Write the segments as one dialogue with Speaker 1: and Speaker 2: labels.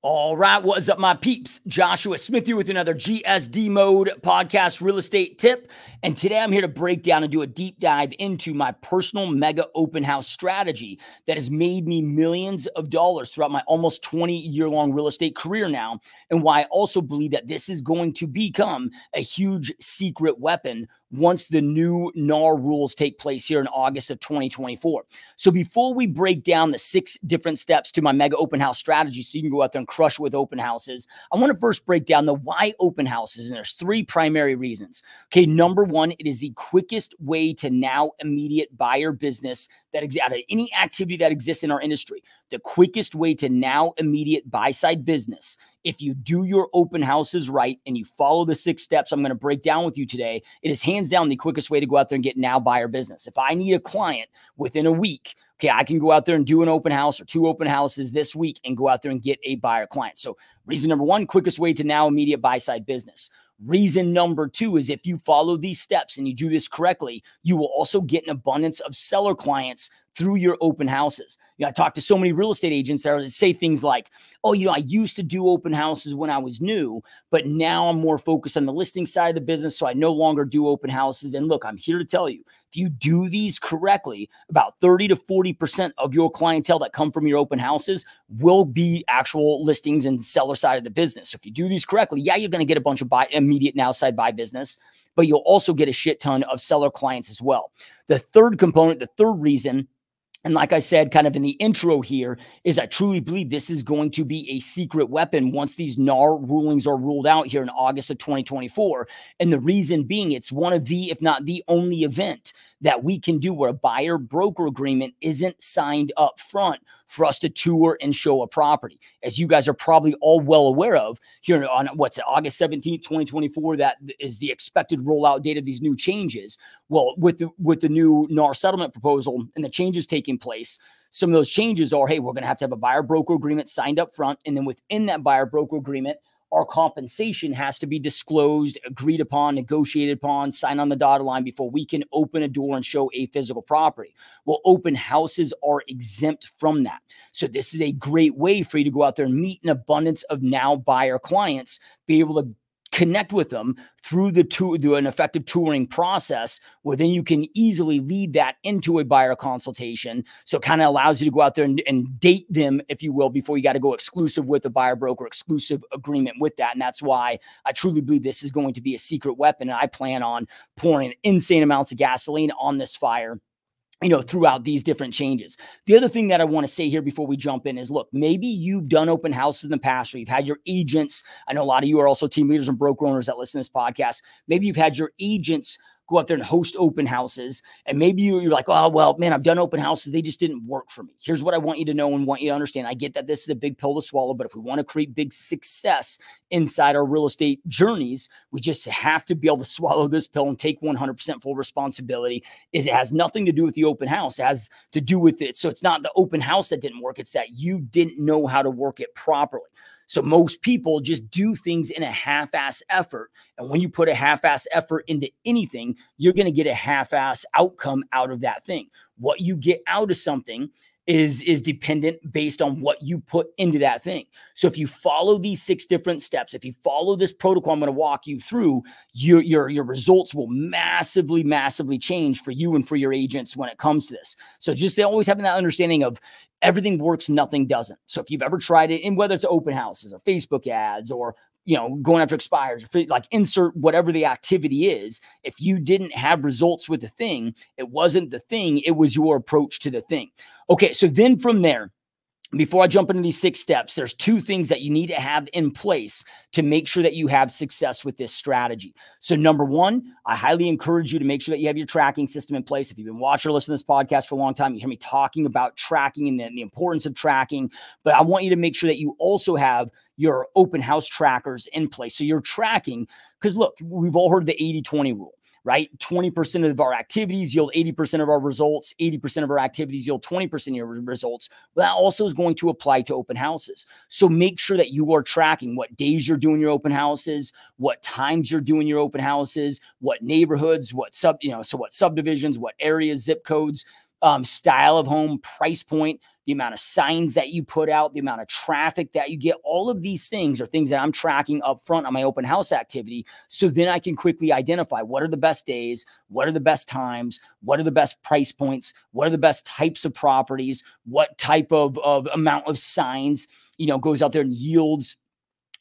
Speaker 1: All right, what's up, my peeps? Joshua Smith here with another GSD Mode podcast real estate tip. And today I'm here to break down and do a deep dive into my personal mega open house strategy that has made me millions of dollars throughout my almost 20-year-long real estate career now, and why I also believe that this is going to become a huge secret weapon once the new NAR rules take place here in August of 2024. So before we break down the 6 different steps to my mega open house strategy so you can go out there and crush it with open houses, I want to first break down the why open houses, and there's 3 primary reasons. Okay, number 1, it is the quickest way to now immediate buyer business that out of any activity that exists in our industry. The quickest way to now immediate buy-side business, if you do your open houses right and you follow the 6 steps I'm going to break down with you today, it is hands down the quickest way to go out there and get now buyer business. If I need a client within a week, okay, I can go out there and do an open house or 2 open houses this week and go out there and get a buyer client. So reason number 1, quickest way to now immediate buy-side business. Reason number 2 is if you follow these steps and you do this correctly, you will also get an abundance of seller clients through your open houses. You know, I talk to so many real estate agents that say things like, oh, you know, I used to do open houses when I was new, but now I'm more focused on the listing side of the business, so I no longer do open houses. And look, I'm here to tell you, if you do these correctly, about 30 to 40% of your clientele that come from your open houses will be actual listings and seller side of the business. So if you do these correctly, yeah, you're going to get a bunch of immediate now side buy business, but you'll also get a shit ton of seller clients as well. The third component, the third reason, and like I said, kind of in the intro here, is I truly believe this is going to be a secret weapon once these NAR rulings are ruled out here in August of 2024. And the reason being, it's one of the, if not the only event that we can do where a buyer broker agreement isn't signed up front for us to tour and show a property. As you guys are probably all well aware of, here on what's it, August 17th, 2024, that is the expected rollout date of these new changes. Well, with the new NAR settlement proposal and the changes taking place, some of those changes are, hey, we're going to have a buyer broker agreement signed up front. And then within that buyer broker agreement, our compensation has to be disclosed, agreed upon, negotiated upon, signed on the dotted line before we can open a door and show a physical property. Well, open houses are exempt from that. So this is a great way for you to go out there and meet an abundance of now buyer clients, be able to connect with them through an effective touring process, where then you can easily lead that into a buyer consultation. So it kind of allows you to go out there and date them, if you will, before you got to go exclusive with a buyer broker, exclusive agreement with that. And that's why I truly believe this is going to be a secret weapon. And I plan on pouring insane amounts of gasoline on this fire, you know, throughout these different changes. The other thing that I want to say here before we jump in is, look, maybe you've done open houses in the past, or you've had your agents. I know a lot of you are also team leaders and broker owners that listen to this podcast. Maybe you've had your agents go out there and host open houses. And maybe you're like, oh, well, man, I've done open houses. They just didn't work for me. Here's what I want you to know and want you to understand. I get that this is a big pill to swallow, but if we want to create big success inside our real estate journeys, we just have to be able to swallow this pill and take 100% full responsibility. It has nothing to do with the open house. It has to do with it. So it's not the open house that didn't work. It's that you didn't know how to work it properly. So most people just do things in a half-ass effort. And when you put a half-ass effort into anything, you're going to get a half-ass outcome out of that thing. What you get out of something is dependent based on what you put into that thing. So if you follow these 6 different steps, if you follow this protocol I'm going to walk you through, your results will massively, massively change for you and for your agents when it comes to this. So just always having that understanding of everything works, nothing doesn't. So if you've ever tried it, and whether it's open houses or Facebook ads or, you know, going after expires, like insert whatever the activity is, if you didn't have results with the thing, it wasn't the thing, it was your approach to the thing. Okay, so then from there, before I jump into these 6 steps, there's 2 things that you need to have in place to make sure that you have success with this strategy. So number 1, I highly encourage you to make sure that you have your tracking system in place. If you've been watching or listening to this podcast for a long time, you hear me talking about tracking and the importance of tracking, but I want you to make sure that you also have your open house trackers in place. So you're tracking, because look, we've all heard the 80-20 rule, right? 20% of our activities yield 80% of our results. 80% of our activities yield 20% of your results. Well, that also is going to apply to open houses. So make sure that you are tracking what days you're doing your open houses, what times you're doing your open houses, what neighborhoods, what subdivisions, what areas, zip codes, style of home, price point. the amount of signs that you put out, the amount of traffic that you get. All of these things are things that I'm tracking up front on my open house activity. So then I can quickly identify what are the best days, what are the best times, what are the best price points, what are the best types of properties, what type of amount of signs, goes out there and yields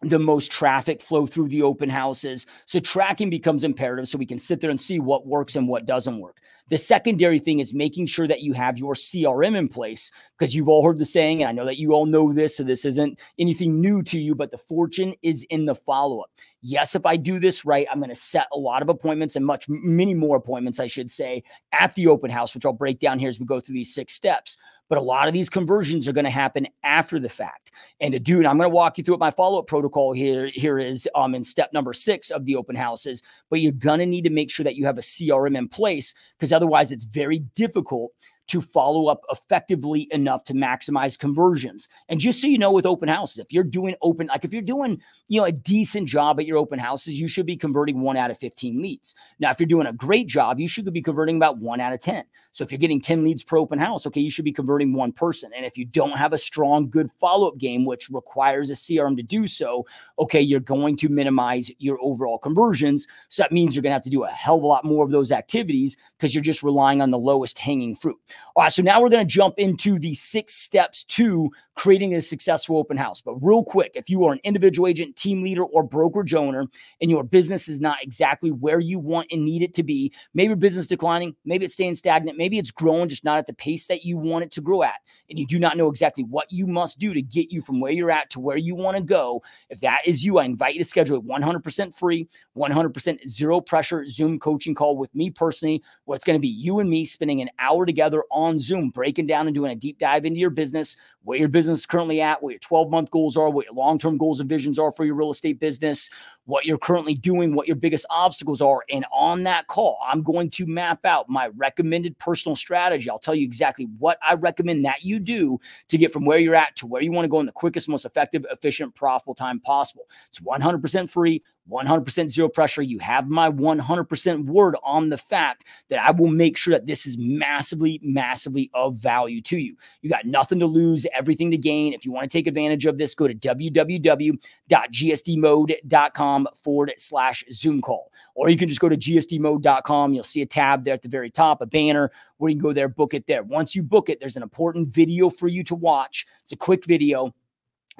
Speaker 1: the most traffic flow through the open houses. So tracking becomes imperative so we can sit there and see what works and what doesn't work. The secondary thing is making sure that you have your CRM in place, because you've all heard the saying, and I know that you all know this, so this isn't anything new to you, but the fortune is in the follow-up. Yes, if I do this right, I'm going to set a lot of appointments and many more appointments, I should say, at the open house, which I'll break down here as we go through these 6 steps. But a lot of these conversions are going to happen after the fact. And to do it, I'm going to walk you through what my follow-up protocol here is in step number 6 of the open houses. But you're going to need to make sure that you have a CRM in place, because otherwise it's very difficult to follow up effectively enough to maximize conversions. And just so you know, with open houses, if you're doing a decent job at your open houses, you should be converting 1 out of 15 leads. Now, if you're doing a great job, you should be converting about 1 out of 10. So if you're getting 10 leads per open house, okay, you should be converting 1 person. And if you don't have a strong, good follow-up game, which requires a CRM to do so, okay, you're going to minimize your overall conversions. So that means you're going to have to do a hell of a lot more of those activities, because you're just relying on the lowest hanging fruit. All right, so now we're going to jump into the 6 steps to creating a successful open house. But real quick, if you are an individual agent, team leader, or brokerage owner, and your business is not exactly where you want and need it to be, maybe your business is declining, maybe it's staying stagnant, maybe it's growing, just not at the pace that you want it to grow at, and you do not know exactly what you must do to get you from where you're at to where you want to go. If that is you, I invite you to schedule a 100% free, 100% zero pressure Zoom coaching call with me personally, where it's going to be you and me spending an hour together on Zoom, breaking down and doing a deep dive into your business, where your business is currently at, what your 12-month goals are, what your long-term goals and visions are for your real estate business, what you're currently doing, what your biggest obstacles are. And on that call, I'm going to map out my recommended personal strategy. I'll tell you exactly what I recommend that you do to get from where you're at to where you want to go in the quickest, most effective, efficient, profitable time possible. It's 100% free, 100% zero pressure. You have my 100% word on the fact that I will make sure that this is massively, massively of value to you. You got nothing to lose, everything to gain. If you want to take advantage of this, go to www.gsdmode.com/Zoom call. Or you can just go to gsdmode.com. You'll see a tab there at the very top, a banner where you can go there, book it there. Once you book it, there's an important video for you to watch. It's a quick video,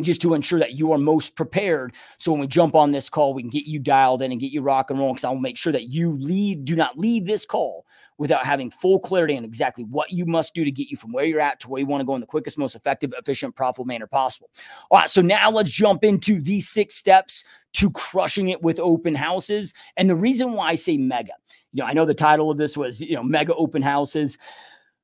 Speaker 1: just to ensure that you are most prepared. So when we jump on this call, we can get you dialed in and get you rock and roll, because I will make sure that you do not leave this call without having full clarity on exactly what you must do to get you from where you're at to where you want to go in the quickest, most effective, efficient, profitable manner possible. All right, so now let's jump into these 6 steps to crushing it with open houses. And the reason why I say mega, I know the title of this was, mega open houses.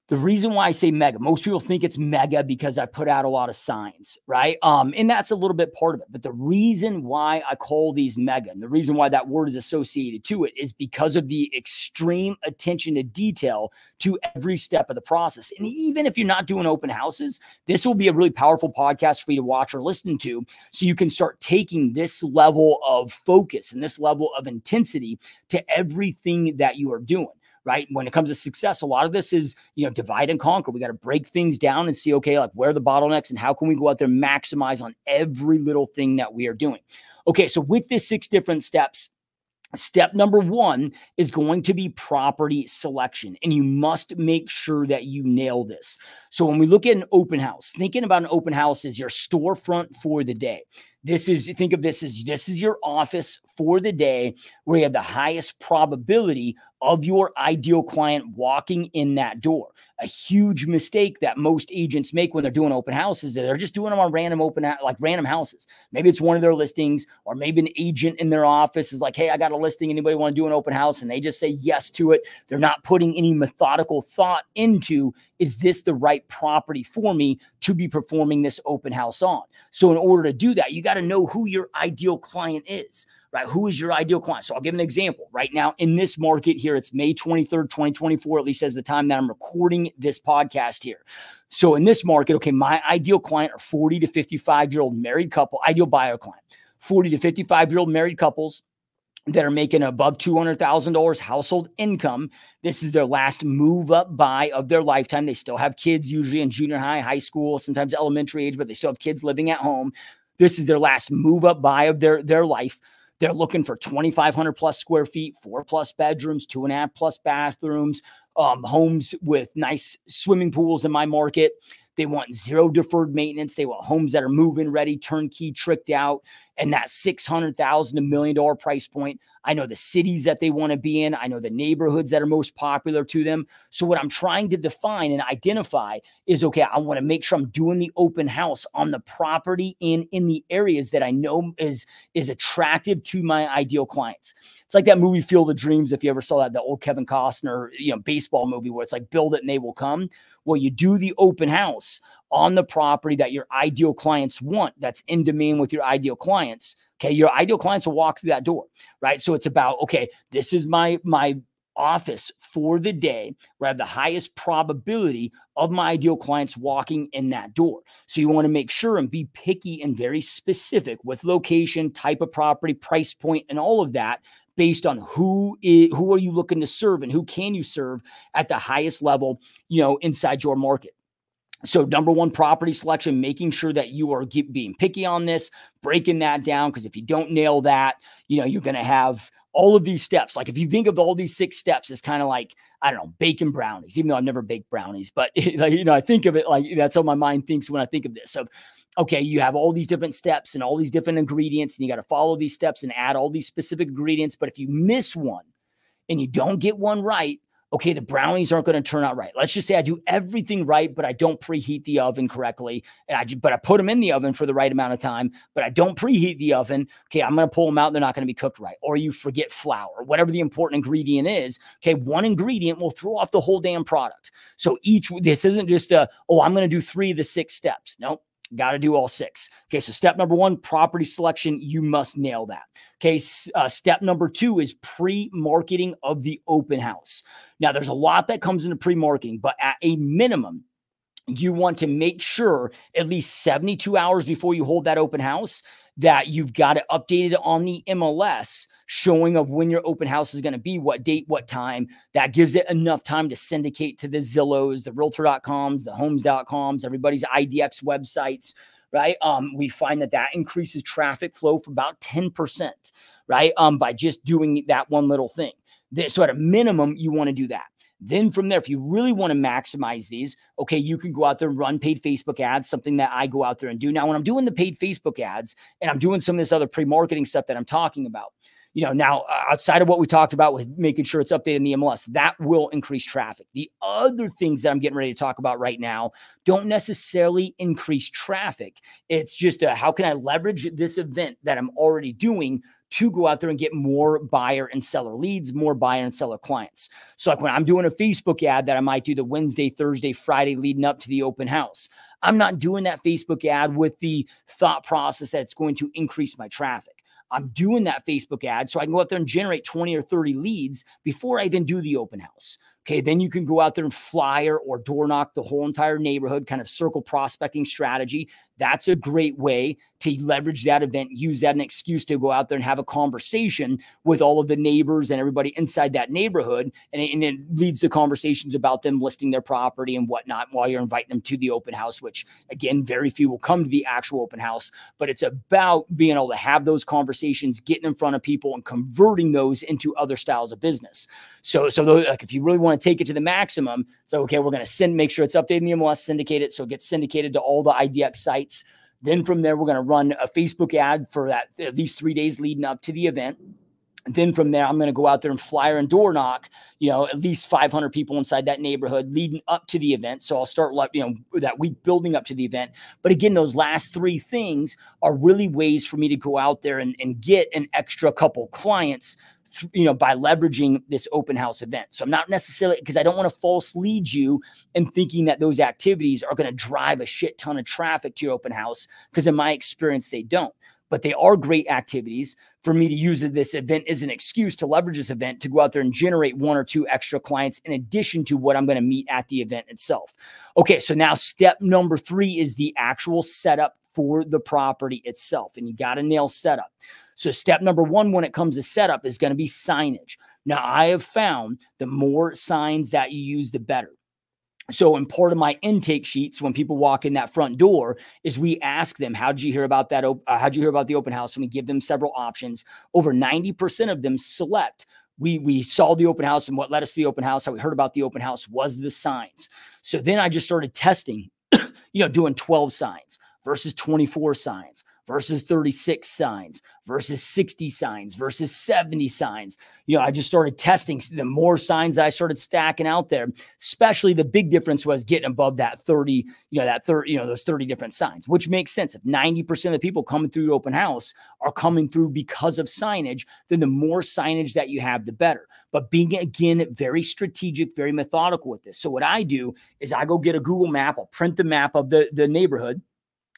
Speaker 1: The reason why I say mega, most people think it's mega because I put out a lot of signs, right? And that's a little bit part of it. But the reason why I call these mega, and the reason why that word is associated to it, is because of the extreme attention to detail to every step of the process. And even if you're not doing open houses, this will be a really powerful podcast for you to watch or listen to, so you can start taking this level of focus and this level of intensity to everything that you are doing. Right? When it comes to success, a lot of this is, divide and conquer. We got to break things down and see, okay, like where are the bottlenecks and how can we go out there and maximize on every little thing that we are doing. Okay, so with this 6 different steps, step number 1 is going to be property selection, and you must make sure that you nail this. So when we look at an open house, thinking about an open house as your storefront for the day. Think of this is your office for the day, where you have the highest probability of your ideal client walking in that door. A huge mistake that most agents make when they're doing open houses is that they're just doing them on random houses. Maybe it's one of their listings, or maybe an agent in their office is like, hey, I got a listing. Anybody want to do an open house? And they just say yes to it. They're not putting any methodical thought into, is this the right property for me to be performing this open house on? So in order to do that, you got to know who your ideal client is. Right? Who is your ideal client? So I'll give an example. Right now in this market here, it's May 23rd, 2024, at least as the time that I'm recording this podcast here. So in this market, okay, my ideal client are 40 to 55-year-old married couple, ideal buyer client, 40 to 55-year-old married couples that are making above $200,000 household income. This is their last move up buy of their lifetime. They still have kids, usually in junior high, high school, sometimes elementary age, but they still have kids living at home. This is their last move up buy of their life. They're looking for 2,500 plus square feet, 4 plus bedrooms, 2.5 plus bathrooms, homes with nice swimming pools in my market. They want zero deferred maintenance. They want homes that are move-in ready, turnkey, tricked out, and that $600,000 to $1 million price point. I know the cities that they want to be in. I know the neighborhoods that are most popular to them. So what I'm trying to define and identify is, okay, I want to make sure I'm doing the open house on the property in the areas that I know is attractive to my ideal clients. It's like that movie Field of Dreams, if you ever saw that, the old Kevin Costner, baseball movie where it's like build it and they will come. Well, you do the open house on the property that your ideal clients want, that's in demand with your ideal clients. Okay, your ideal clients will walk through that door, right? So it's about, okay, this is my office for the day where I have the highest probability of my ideal clients walking in that door. So you want to make sure and be picky and very specific with location, type of property, price point, and all of that, based on who are you looking to serve and who can you serve at the highest level, inside your market. So number one, property selection, making sure that you are being picky on this, breaking that down, because if you don't nail that, you're going to have all of these steps. Like if you think of all these 6 steps, it's kind of like, I don't know, baking brownies, even though I've never baked brownies, but I think of it like that's how my mind thinks when I think of this. So, okay, you have all these different steps and all these different ingredients, and you got to follow these steps and add all these specific ingredients. But if you miss one and you don't get one right, okay, the brownies aren't going to turn out right. Let's just say I do everything right, but I don't preheat the oven correctly. But I put them in the oven for the right amount of time, but I don't preheat the oven. Okay, I'm going to pull them out. They're not going to be cooked right. Or you forget flour, whatever the important ingredient is. Okay, one ingredient will throw off the whole damn product. So this isn't just I'm going to do 3 of the 6 steps. Nope. Got to do all 6. Okay, so step number 1, property selection. You must nail that. Okay, step number 2 is pre-marketing of the open house. Now, there's a lot that comes into pre-marketing, but at a minimum, you want to make sure at least 72 hours before you hold that open house that you've got it updated on the MLS showing of when your open house is going to be, what date, what time. That gives it enough time to syndicate to the Zillows, the Realtor.coms, the Homes.coms, everybody's IDX websites, right? We find that increases traffic flow for about 10%, right? By just doing that one little thing. So at a minimum, you want to do that. Then from there, if you really want to maximize these, okay, you can go out there and run paid Facebook ads, something that I go out there and do. Now, when I'm doing the paid Facebook ads and I'm doing some of this other pre-marketing stuff that I'm talking about, now outside of what we talked about with making sure it's updated in the MLS, that will increase traffic. The other things that I'm getting ready to talk about right now don't necessarily increase traffic. It's just how can I leverage this event that I'm already doing to go out there and get more buyer and seller leads, more buyer and seller clients. So like when I'm doing a Facebook ad that I might do the Wednesday, Thursday, Friday leading up to the open house, I'm not doing that Facebook ad with the thought process that it's going to increase my traffic. I'm doing that Facebook ad so I can go out there and generate 20 or 30 leads before I even do the open house. Okay, then you can go out there and flyer or door knock the whole entire neighborhood, kind of circle prospecting strategy. That's a great way to leverage that event, use that as an excuse to go out there and have a conversation with all of the neighbors and everybody inside that neighborhood. And it leads to conversations about them listing their property and whatnot while you're inviting them to the open house, which again, very few will come to the actual open house, but it's about being able to have those conversations, getting in front of people and converting those into other styles of business. So those, like if you really want to take it to the maximum, so okay, we're going to make sure it's updated in the MLS, syndicate it so it gets syndicated to all the IDX sites. Then from there, we're going to run a Facebook ad for these 3 days leading up to the event. Then from there, I'm going to go out there and flyer and door knock, at least 500 people inside that neighborhood leading up to the event. So I'll start, that week building up to the event. But again, those last 3 things are really ways for me to go out there and get an extra couple clients, by leveraging this open house event. So I'm not necessarily, because I don't want to false lead you and thinking that those activities are going to drive a shit ton of traffic to your open house, because in my experience, they don't. But they are great activities for me to use this event as an excuse to leverage this event to go out there and generate 1 or 2 extra clients in addition to what I'm going to meet at the event itself. Okay, so now step number 3 is the actual setup for the property itself. And you got to nail setup. So step number one when it comes to setup is going to be signage. Now, I have found the more signs that you use, the better. So in part of my intake sheets, when people walk in that front door, is we ask them, how did you hear about that? How'd you hear about the open house? And we give them several options. Over 90% of them select, we saw the open house, and what led us to the open house, how we heard about the open house was the signs. So then I just started testing, doing 12 signs versus 24 signs versus 36 signs versus 60 signs versus 70 signs. I just started testing. The more signs that I started stacking out there, especially the big difference was getting above that 30, those 30 different signs, which makes sense. If 90% of the people coming through the open house are coming through because of signage, then the more signage that you have, the better. But being, again, very strategic, very methodical with this. So what I do is I go get a Google map. I'll print the map of the neighborhood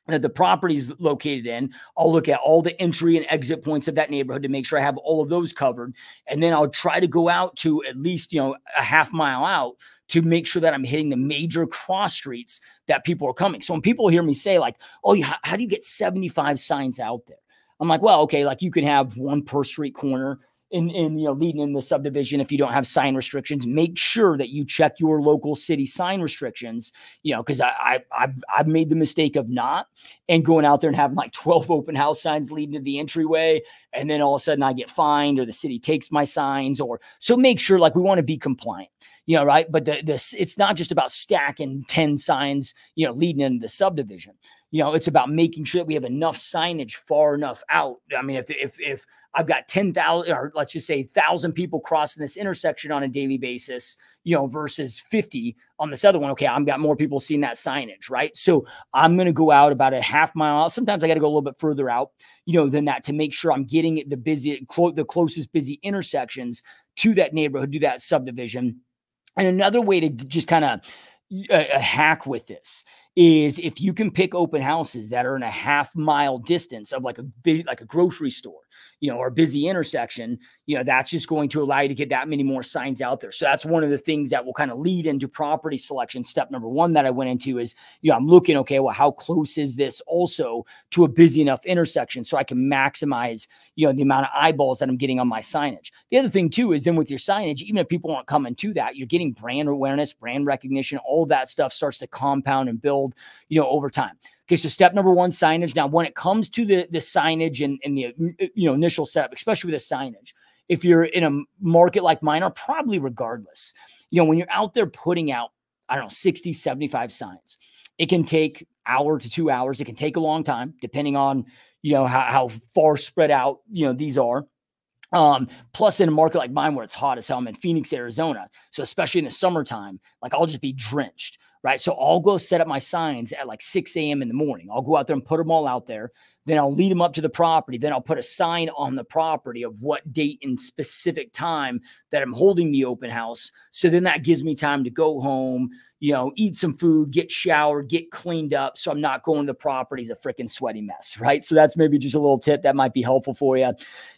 Speaker 1: that the property is located in. I'll look at all the entry and exit points of that neighborhood to make sure I have all of those covered. And then I'll try to go out to at least, a half mile out to make sure that I'm hitting the major cross streets that people are coming. So when people hear me say like, oh, yeah, how do you get 75 signs out there? I'm like, well, okay, like you can have one per street corner in leading in the subdivision. If you don't have sign restrictions, make sure that you check your local city sign restrictions, because I've made the mistake of not, and going out there and having like 12 open house signs leading to the entryway. And then all of a sudden I get fined or the city takes my signs, so make sure, like, we want to be compliant, right? But it's not just about stacking 10 signs, leading into the subdivision. It's about making sure that we have enough signage far enough out. I mean, if I've got 10,000, or let's just say 1,000 people crossing this intersection on a daily basis, versus 50 on this other one, okay, I've got more people seeing that signage, right? So I'm going to go out about a half mile out. Sometimes I got to go a little bit further out, than that, to make sure I'm getting the closest busy intersections to that neighborhood, to that subdivision. And another way to just kind of hack with this is if you can pick open houses that are in a half mile distance of like a grocery store, or a busy intersection, that's just going to allow you to get that many more signs out there. So that's one of the things that will kind of lead into property selection. Step number one that I went into is, I'm looking, okay, well, how close is this also to a busy enough intersection so I can maximize, the amount of eyeballs that I'm getting on my signage. The other thing too is then with your signage, even if people aren't coming to that, you're getting brand awareness, brand recognition, all of that stuff starts to compound and build, over time. Okay, so step number one, signage. Now, when it comes to the signage and the initial setup, especially with the signage, if you're in a market like mine, or probably regardless, when you're out there putting out, 60, 75 signs, it can take hour to 2 hours. It can take a long time, depending on, how far spread out, these are. Plus in a market like mine where it's hot as hell, I'm in Phoenix, Arizona. So especially in the summertime, like I'll just be drenched, right? So I'll go set up my signs at like 6 a.m. in the morning. I'll go out there and put them all out there. Then I'll lead them up to the property. Then I'll put a sign on the property of what date and specific time that I'm holding the open house. So then that gives me time to go home, eat some food, get showered, get cleaned up. So I'm not going to the property as a freaking sweaty mess, right? So that's maybe just a little tip that might be helpful for you,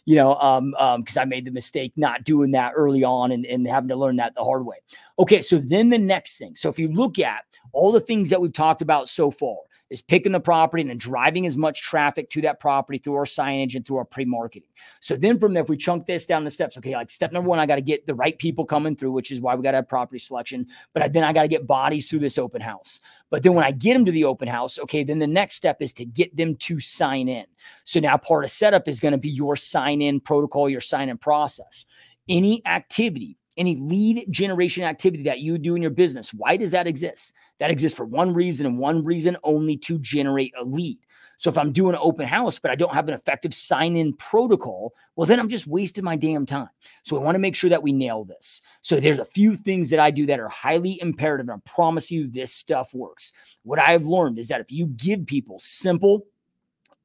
Speaker 1: because I made the mistake not doing that early on and having to learn that the hard way. Okay, so then the next thing. So if you look at all the things that we've talked about so far, is picking the property and then driving as much traffic to that property through our signage and through our pre-marketing. So then from there, if we chunk this down the steps, okay, like step number one, I got to get the right people coming through, which is why we got to have property selection. But then I got to get bodies through this open house. But then when I get them to the open house, okay, then the next step is to get them to sign in. So now part of setup is going to be your sign-in protocol, your sign-in process. Any activity, any lead generation activity that you do in your business, why does that exist? That exists for one reason and one reason only, to generate a lead. So if I'm doing an open house, but I don't have an effective sign-in protocol, well, then I'm just wasting my damn time. So I want to make sure that we nail this. So there's a few things that I do that are highly imperative, and I promise you this stuff works. What I've learned is that if you give people simple,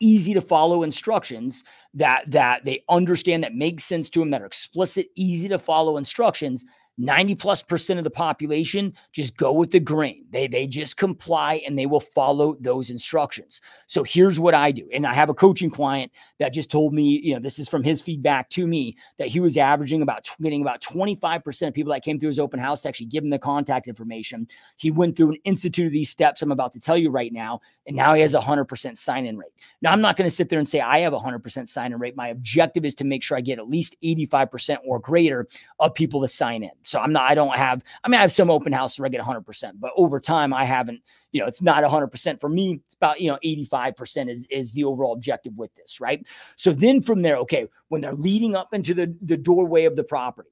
Speaker 1: easy to follow instructions that they understand, that make sense to them, that are explicit, easy to follow instructions, 90+% of the population just go with the grain. They just comply and they will follow those instructions. So here's what I do. And I have a coaching client that just told me, you know, this is from his feedback to me, that he was averaging getting about 25% of people that came through his open house to actually give him the contact information. He went through and instituted these steps I'm about to tell you right now, and now he has a 100% sign-in rate. Now, I'm not going to sit there and say I have a 100% sign-in rate. My objective is to make sure I get at least 85% or greater of people to sign in. So I have some open houses where I get 100%, but over time I haven't, you know, it's not 100% for me. It's about, 85% is the overall objective with this, right? So then from there, okay, when they're leading up into the doorway of the property,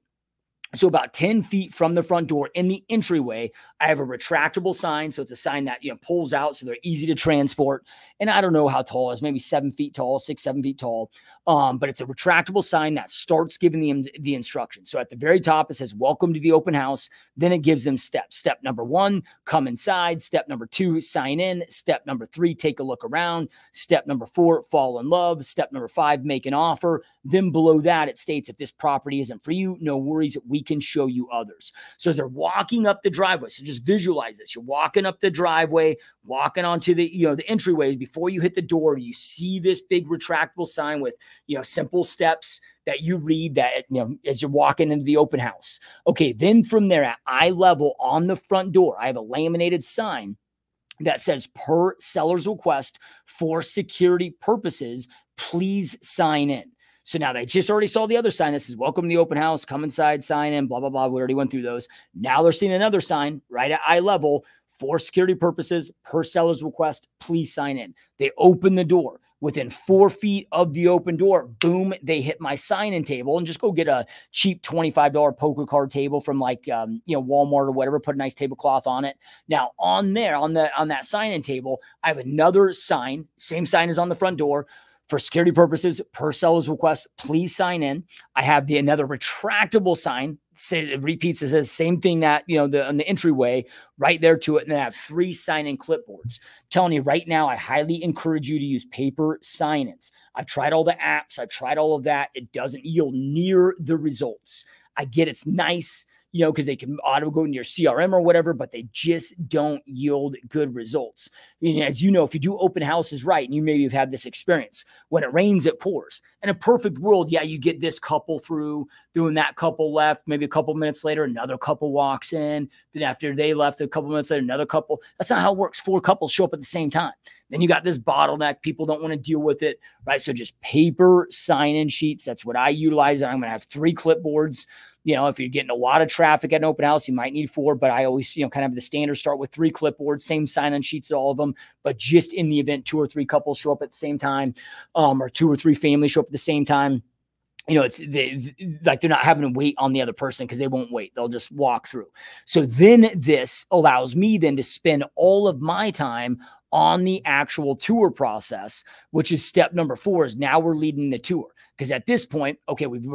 Speaker 1: so about 10 feet from the front door in the entryway, I have a retractable sign. So it's a sign that, pulls out so they're easy to transport. And I don't know how tall it is, maybe 7 feet tall, 6, 7 feet tall. But it's a retractable sign that starts giving the instructions. So at the very top, it says, welcome to the open house. Then it gives them steps. Step number 1, come inside. Step number 2, sign in. Step number 3, take a look around. Step number 4, fall in love. Step number 5, make an offer. Then below that, it states, if this property isn't for you, no worries, we can show you others. So as they're walking up the driveway, so just visualize this. You're walking up the driveway, walking onto the, the entryways. Before you hit the door, you see this big retractable sign with, simple steps that you read that, as you're walking into the open house. Okay, then from there at eye level on the front door, I have a laminated sign that says, per seller's request for security purposes, please sign in. So now they just already saw the other sign that says, welcome to the open house, come inside, sign in, blah, blah, blah. We already went through those. Now they're seeing another sign right at eye level, for security purposes, per seller's request, please sign in. They open the door. Within 4 feet of the open door, boom, they hit my sign-in table, and just go get a cheap $25 poker card table from like, Walmart or whatever, put a nice tablecloth on it. Now on there, on that sign-in table, I have another sign, same sign as on the front door. For security purposes, per seller's request, please sign in. I have another retractable sign. It repeats, it says same thing that, on the entryway right there to it. And then I have 3 sign-in clipboards. I'm telling you right now, I highly encourage you to use paper sign-ins. I've tried all the apps. I've tried all of that. It doesn't yield near the results. I get it's nice, because they can auto go into your CRM or whatever, but they just don't yield good results. As you know, if you do open houses right, and you maybe have had this experience, when it rains, it pours. In a perfect world, yeah, you get this couple through, and that couple left, maybe a couple minutes later, another couple walks in. Then after they left a couple minutes later, another couple. That's not how it works. 4 couples show up at the same time. Then you got this bottleneck. People don't want to deal with it, right? So just paper sign-in sheets. That's what I utilize. I'm going to have 3 clipboards. If you're getting a lot of traffic at an open house, you might need 4, but I always, kind of have the standard start with 3 clipboards, same sign-in sheets to all of them. But just in the event 2 or 3 couples show up at the same time, or 2 or 3 families show up at the same time, they're not having to wait on the other person, because they won't wait. They'll just walk through. So then this allows me then to spend all of my time on the actual tour process, which is step number 4, is now we're leading the tour. Because at this point, okay, we've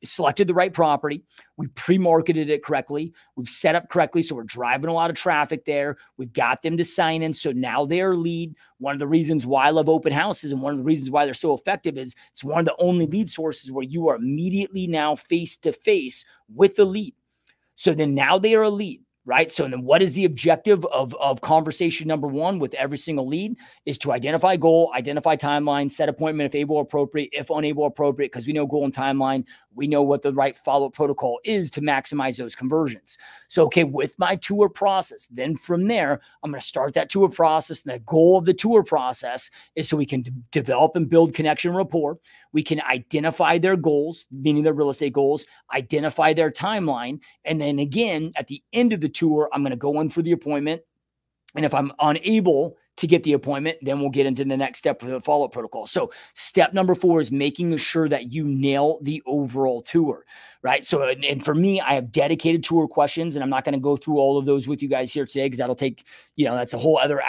Speaker 1: selected the right property. We pre-marketed it correctly. We've set up correctly. So we're driving a lot of traffic there. We've got them to sign in. So now they're lead. One of the reasons why I love open houses, and one of the reasons why they're so effective, is it's one of the only lead sources where you are immediately now face-to-face with the lead. So then now they are a lead. Right. So then what is the objective of conversation number 1 with every single lead? Is to identify goal, identify timeline, set appointment if able or appropriate, if unable or appropriate, because we know goal and timeline. We know what the right follow-up protocol is to maximize those conversions. So, okay, with my tour process, then from there, I'm going to start that tour process. And the goal of the tour process is so we can develop and build connection rapport. We can identify their goals, meaning their real estate goals, identify their timeline. And then again, at the end of the tour, I'm going to go in for the appointment. And if I'm unable to get the appointment, then we'll get into the next step for the follow-up protocol. So step number 4 is making sure that you nail the overall tour, right? So, and for me, I have dedicated tour questions, and I'm not going to go through all of those with you guys here today, because that'll take, that's a whole other,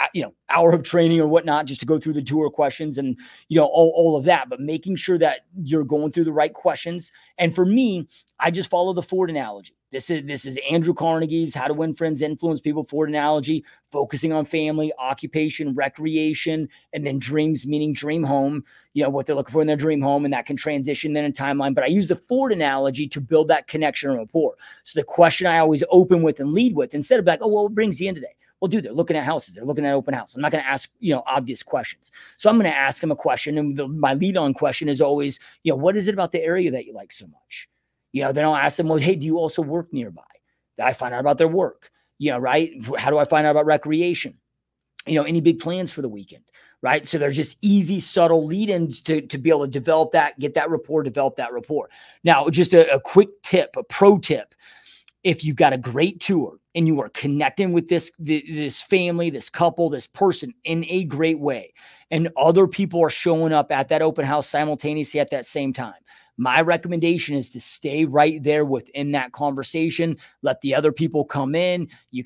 Speaker 1: hour of training or whatnot, just to go through the tour questions and, all of that. But making sure that you're going through the right questions. And for me, I just follow the Ford analogy. This is Andrew Carnegie's How to Win Friends, Influence People, Ford analogy, focusing on family, occupation, recreation, and then dreams, meaning dream home, what they're looking for in their dream home, and that can transition then in timeline. But I use the Ford analogy to build that connection and rapport. So the question I always open with and lead with, instead of like, oh, well, what brings you in today? Well, dude, they're looking at houses. They're looking at open house. I'm not going to ask, obvious questions. So I'm going to ask them a question. And my lead on question is always, what is it about the area that you like so much? Then I'll ask them, well, hey, do you also work nearby? I find out about their work, right? How do I find out about recreation? Any big plans for the weekend, right? So there's just easy, subtle lead-ins to be able to develop that, get that rapport, develop that rapport. Now, just a quick tip, a pro tip. If you've got a great tour and you are connecting with this family, this couple, this person in a great way, and other people are showing up at that open house simultaneously at that same time, my recommendation is to stay right there within that conversation. Let the other people come in. You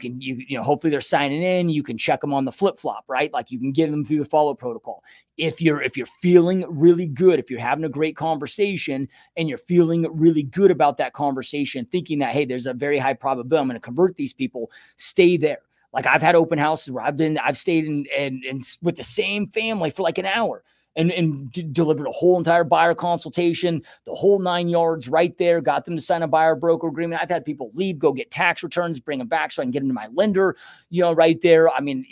Speaker 1: hopefully they're signing in. You can check them on the flip-flop, right? Like you can get them through the follow protocol. If you're feeling really good, if you're having a great conversation and you're feeling really good about that conversation, thinking that, hey, there's a very high probability I'm going to convert these people, stay there. Like I've had open houses where I've stayed in with the same family for like an hour. And delivered a whole entire buyer consultation, the whole 9 yards right there, got them to sign a buyer broker agreement. I've had people leave, go get tax returns, bring them back so I can get them to my lender, right there. I mean,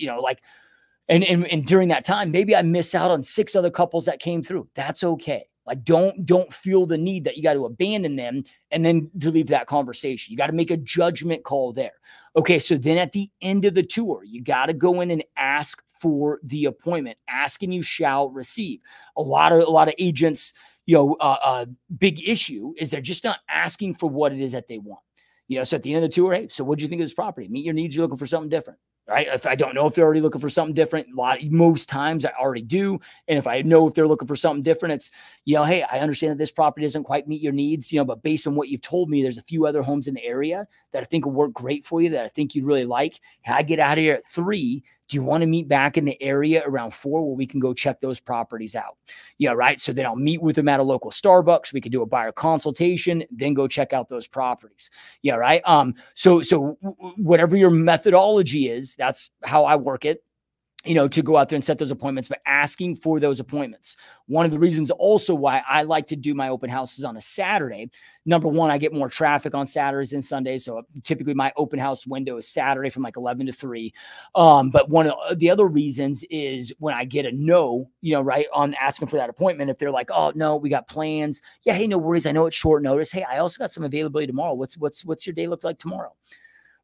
Speaker 1: and during that time, maybe I miss out on 6 other couples that came through. That's okay. Like, don't feel the need that you got to abandon them and then to leave that conversation. You got to make a judgment call there. Okay, so then at the end of the tour, you got to go in and ask for the appointment. Ask and you shall receive. A lot of agents, big issue is they're just not asking for what it is that they want. So at the end of the tour, hey, so what do you think of this property? Meet your needs. You're looking for something different. Right? If I don't know if they're already looking for something different, most times I already do. And if I know if they're looking for something different, it's, hey, I understand that this property doesn't quite meet your needs, but based on what you've told me, there's a few other homes in the area that I think will work great for you, that I think you'd really like. I get out of here at 3. Do you want to meet back in the area around 4 where we can go check those properties out? Right. So then I'll meet with them at a local Starbucks. We can do a buyer consultation, then go check out those properties. Right. So whatever your methodology is, that's how I work it. To go out there and set those appointments, but asking for those appointments. One of the reasons also why I like to do my open houses on a Saturday, number one, I get more traffic on Saturdays and Sundays. So typically my open house window is Saturday from like 11 to 3. But one of the other reasons is when I get a no, right, on asking for that appointment, if they're like, oh, no, we got plans. Yeah, hey, no worries. I know it's short notice. Hey, I also got some availability tomorrow. What's your day look like tomorrow?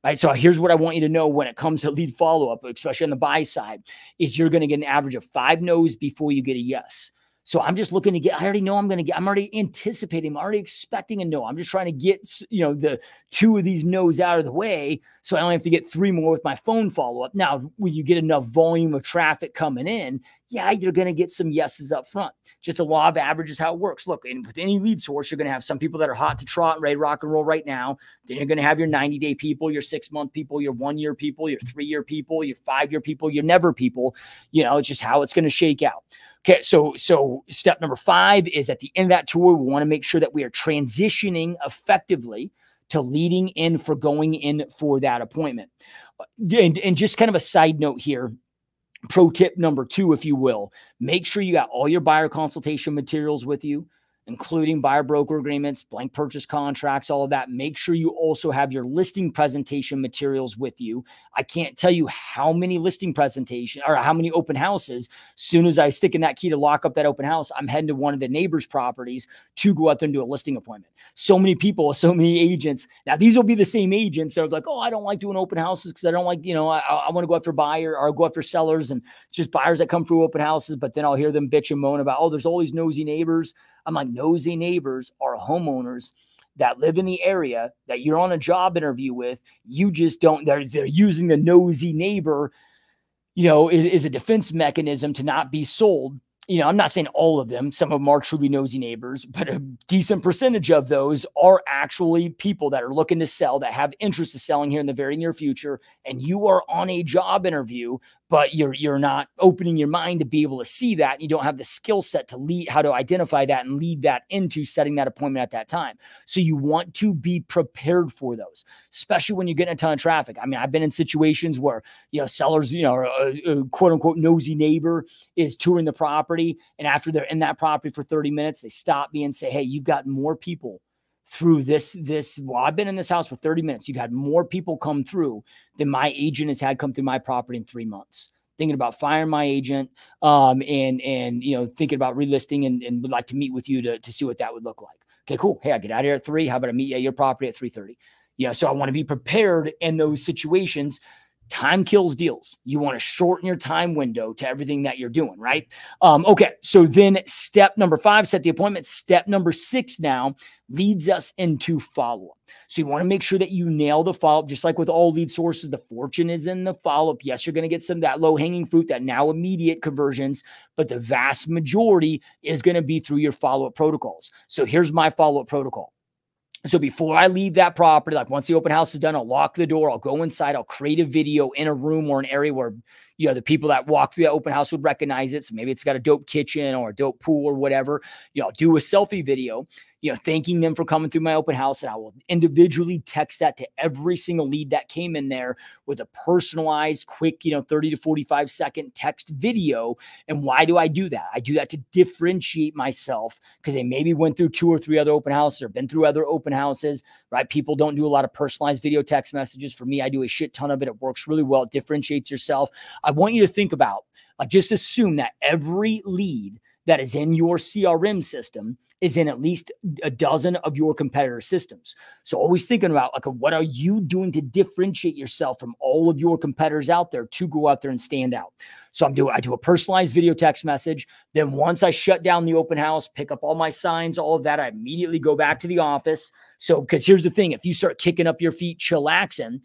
Speaker 1: Right. So here's what I want you to know when it comes to lead follow-up, especially on the buy side, is you're going to get an average of 5 no's before you get a yes. So I'm just looking to I already know I'm already anticipating, I'm already expecting a no. I'm just trying to get, the 2 of these no's out of the way so I only have to get 3 more with my phone follow-up. Now, when you get enough volume of traffic coming in, yeah, you're going to get some yeses up front. Just a law of averages, how it works. Look, and with any lead source, you're going to have some people that are hot to trot and ready to rock and roll right now. Then you're going to have your 90-day people, your 6-month people, your 1-year people, your 3-year people, your 5-year people, your never people. It's just how it's going to shake out. Okay, so step number 5 is at the end of that tour, we want to make sure that we are transitioning effectively to leading in for going in for that appointment. And just kind of a side note here, pro tip number 2, if you will, make sure you got all your buyer consultation materials with you, including buyer broker agreements, blank purchase contracts, all of that. Make sure you also have your listing presentation materials with you. I can't tell you how many listing presentation or how many open houses. Soon as I stick in that key to lock up that open house, I'm heading to one of the neighbors' properties to go out there and do a listing appointment. So many people, so many agents. Now, these will be the same agents that are like, oh, I don't like doing open houses because I don't like, I want to go after buyer or go after sellers and just buyers that come through open houses. But then I'll hear them bitch and moan about, oh, there's all these nosy neighbors. I'm like, nosy neighbors are homeowners that live in the area that you're on a job interview with. You just don't, they're using the nosy neighbor, is a defense mechanism to not be sold. I'm not saying all of them, some of them are truly nosy neighbors, but a decent percentage of those are actually people that are looking to sell, that have interest in selling here in the very near future. And you are on a job interview, but you're not opening your mind to be able to see that. And you don't have the skill set to lead, how to identify that and lead that into setting that appointment at that time. So you want to be prepared for those, especially when you're getting a ton of traffic. I mean, I've been in situations where, sellers, a quote unquote nosy neighbor is touring the property. And after they're in that property for 30 minutes, they stop me and say, hey, you've got more people through this. Well, I've been in this house for 30 minutes. You've had more people come through than my agent has had come through my property in 3 months. Thinking about firing my agent, and thinking about relisting and would like to meet with you to see what that would look like. Okay, cool. Hey, I get out of here at 3. How about I meet you at your property at 3:30? So I want to be prepared in those situations. Time kills deals. You want to shorten your time window to everything that you're doing, right? Okay, so then step number 5, set the appointment. Step number 6 now leads us into follow-up. So you want to make sure that you nail the follow-up, just like with all lead sources. The fortune is in the follow-up. Yes, you're going to get some of that low-hanging fruit, that now immediate conversions, but the vast majority is going to be through your follow-up protocols. So here's my follow-up protocol. So before I leave that property, like once the open house is done, I'll lock the door, I'll go inside, I'll create a video in a room or an area where, the people that walk through that open house would recognize it. So maybe it's got a dope kitchen or a dope pool or whatever. I'll do a selfie video, thanking them for coming through my open house. And I will individually text that to every single lead that came in there with a personalized, quick, 30 to 45 second text video. And why do I do that? I do that to differentiate myself because they maybe went through 2 or 3 other open houses or been through other open houses, right? People don't do a lot of personalized video text messages. For me, I do a shit ton of it. It works really well. It differentiates yourself. I want you to think about, just assume that every lead that is in your CRM system is in at least a dozen of your competitor systems. So always thinking about, what are you doing to differentiate yourself from all of your competitors out there to go out there and stand out? So I do a personalized video text message. Then once I shut down the open house, pick up all my signs, all of that, I immediately go back to the office. So, because here's the thing, if you start kicking up your feet, chillaxing,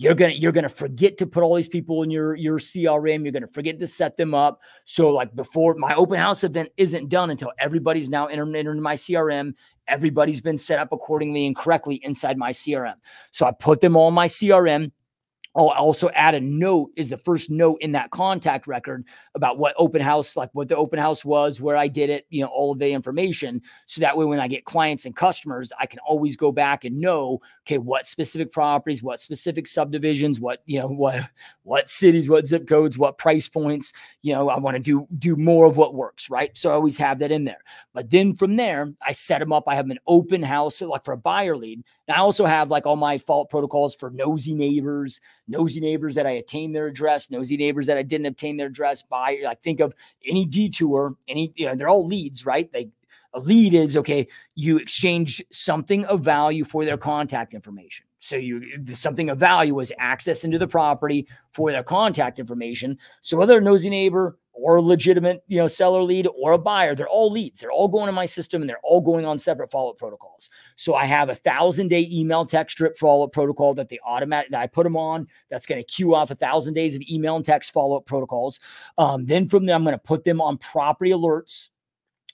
Speaker 1: you're gonna forget to put all these people in your CRM. You're gonna forget to set them up. So before my open house event isn't done until everybody's now entered into my CRM. Everybody's been set up accordingly and correctly inside my CRM. So I put them all in my CRM. I'll also add a note, is the first note in that contact record about what open house, what the open house was, where I did it, all of the information. So that way, when I get clients and customers, I can always go back and know, okay, what specific properties, what specific subdivisions, what cities, what zip codes, what price points, I want to do more of what works, right? So I always have that in there. But then from there, I set them up. I have an open house, for a buyer lead. And I also have all my fault protocols for nosy neighbors that I attained their address, nosy neighbors that I didn't obtain their address by. Think of any detour, they're all leads, right? A lead is, okay, you exchange something of value for their contact information. So something of value is access into the property for their contact information. So whether a nosy neighbor or a legitimate, seller lead or a buyer, they're all leads. They're all going in my system and they're all going on separate follow-up protocols. So I have a 1,000-day email text drip follow-up protocol that that I put them on. That's going to queue off 1,000 days of email and text follow-up protocols. Then from there, I'm going to put them on property alerts.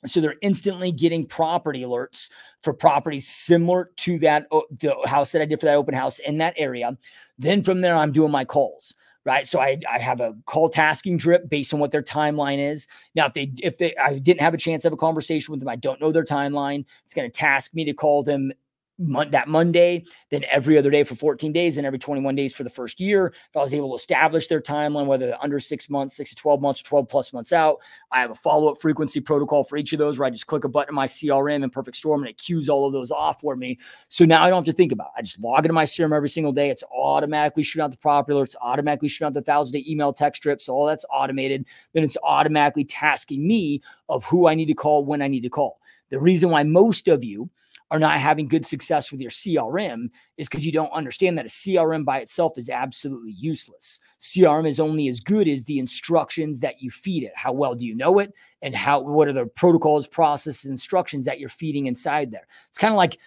Speaker 1: So they're instantly getting property alerts for properties similar to the house that I did for that open house in that area. Then from there, I'm doing my calls, right? So I have a call tasking drip based on what their timeline is. Now, if I didn't have a chance to have a conversation with them, I don't know their timeline, it's going to task me to call them that Monday, then every other day for 14 days, and every 21 days for the first year. If I was able to establish their timeline, whether they're under 6 months, 6 to 12 months, or 12 plus months out, I have a follow-up frequency protocol for each of those where I just click a button in my CRM in Perfect Storm and it queues all of those off for me. So now I don't have to think about it. I just log into my CRM every single day. It's automatically shooting out the property alerts, automatically shooting out the 1,000-day email text strip. So all that's automated. Then it's automatically tasking me of who I need to call, when I need to call. The reason why most of you are not having good success with your CRM is because you don't understand that a CRM by itself is absolutely useless. CRM is only as good as the instructions that you feed it. How well do you know it? And what are the protocols, processes, instructions that you're feeding inside there? It's kind of like,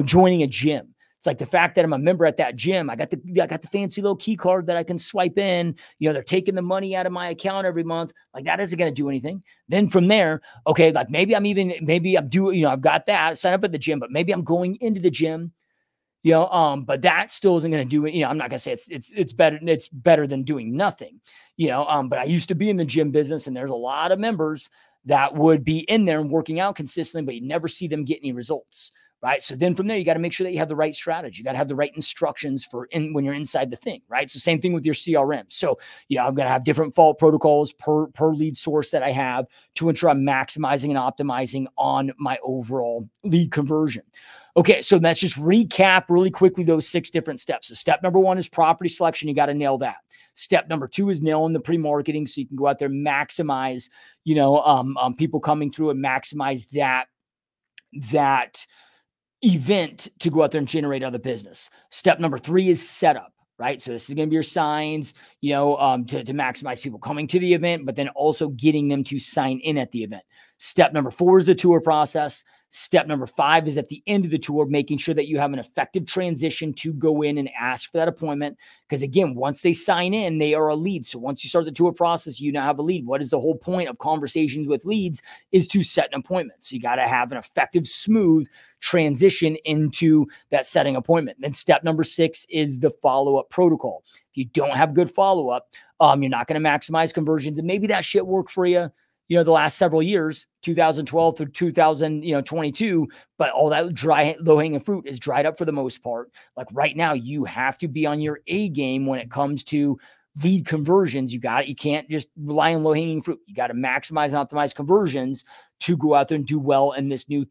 Speaker 1: joining a gym. It's like the fact that I'm a member at that gym. I got the fancy little key card that I can swipe in. They're taking the money out of my account every month. That isn't going to do anything. Then from there, okay, maybe I'm doing, I've got that, sign up at the gym, but maybe I'm going into the gym But that still isn't going to do it. I'm not going to say it's better than doing nothing, but I used to be in the gym business, and there's a lot of members that would be in there and working out consistently, but you never see them get any results. Right. So then from there, you got to make sure that you have the right strategy. You got to have the right instructions when you're inside the thing. Right. So same thing with your CRM. So, I'm going to have different fault protocols per lead source that I have to ensure I'm maximizing and optimizing on my overall lead conversion. Okay. So let's just recap really quickly those 6 different steps. So step number 1 is property selection. You got to nail that. Step number 2 is nailing the pre-marketing. So you can go out there, maximize, people coming through and maximize that event to go out there and generate other business. Step number 3 is setup, right? So this is going to be your signs, to maximize people coming to the event, but then also getting them to sign in at the event. Step number 4 is the tour process. Step number 5 is at the end of the tour, making sure that you have an effective transition to go in and ask for that appointment. Because again, once they sign in, they are a lead. So once you start the tour process, you now have a lead. What is the whole point of conversations with leads is to set an appointment. So you got to have an effective, smooth transition into that setting appointment. And then step number 6 is the follow-up protocol. If you don't have good follow-up, you're not going to maximize conversions. And maybe that shit worked for you, the last several years, 2012 through 2022, but all that dry, low-hanging fruit is dried up for the most part. Like right now, you have to be on your A game when it comes to lead conversions. You can't just rely on low-hanging fruit. You got to maximize and optimize conversions to go out there and do well in this new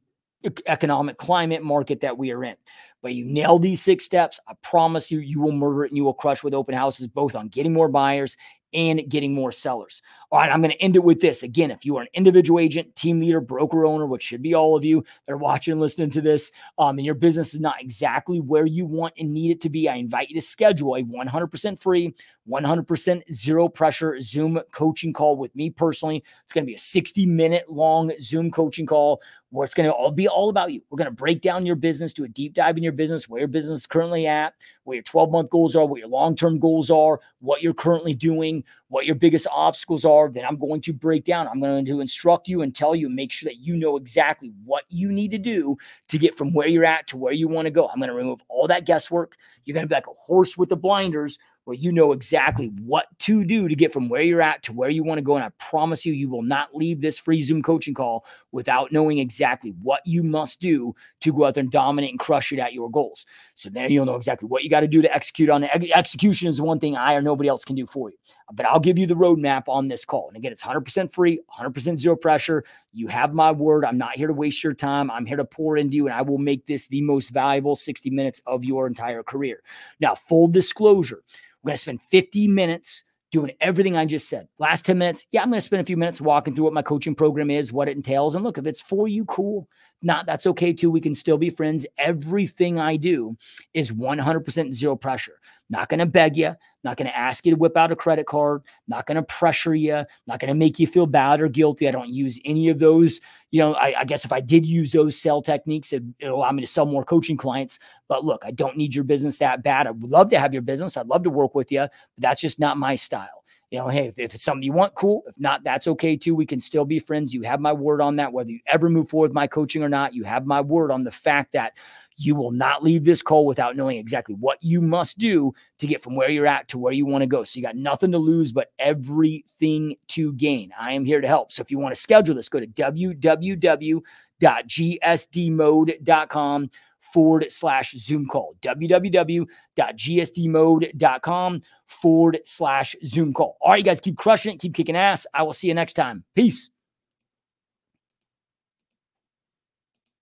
Speaker 1: economic climate market that we are in. But you nail these 6 steps, I promise you, you will murder it and you will crush with open houses, both on getting more buyers and getting more sellers. All right, I'm going to end it with this. Again, if you are an individual agent, team leader, broker owner, which should be all of you that are watching and listening to this, and your business is not exactly where you want and need it to be, I invite you to schedule a 100% free, 100% zero pressure Zoom coaching call with me personally. It's going to be a 60-minute long Zoom coaching call where it's going to be all about you. We're going to break down your business, do a deep dive in your business, where your business is currently at, what your 12-month goals are, what your long-term goals are, what you're currently doing, what your biggest obstacles are. Then I'm going to break down. I'm going to instruct you and tell you, make sure that you know exactly what you need to do to get from where you're at to where you want to go. I'm going to remove all that guesswork. You're going to be like a horse with the blinders, where you know exactly what to do to get from where you're at to where you want to go. And I promise you, you will not leave this free Zoom coaching call without knowing exactly what you must do to go out there and dominate and crush it at your goals. So then you'll know exactly what you got to do to execute on it. Execution is the one thing I or nobody else can do for you. But I'll give you the roadmap on this call. And again, it's 100% free, 100% zero pressure. You have my word. I'm not here to waste your time. I'm here to pour into you, and I will make this the most valuable 60 minutes of your entire career. Now, full disclosure, we're going to spend 50 minutes doing everything I just said. Last 10 minutes, I'm going to spend a few minutes walking through what my coaching program is, what it entails. And look, if it's for you, cool. If not, that's okay too. We can still be friends. Everything I do is 100% zero pressure. Not going to beg you. Not going to ask you to whip out a credit card. Not going to pressure you. Not going to make you feel bad or guilty. I don't use any of those. I guess if I did use those sell techniques, it'll allow me to sell more coaching clients. But look, I don't need your business that bad. I would love to have your business. I'd love to work with you, but that's just not my style. Hey, if it's something you want, cool. If not, that's okay too. We can still be friends. You have my word on that. Whether you ever move forward with my coaching or not, you have my word on the fact that you will not leave this call without knowing exactly what you must do to get from where you're at to where you want to go. So you got nothing to lose, but everything to gain. I am here to help. So if you want to schedule this, go to www.gsdmode.com/Zoom call. www.gsdmode.com/Zoom call. All right, you guys, keep crushing it. Keep kicking ass. I will see you next time. Peace.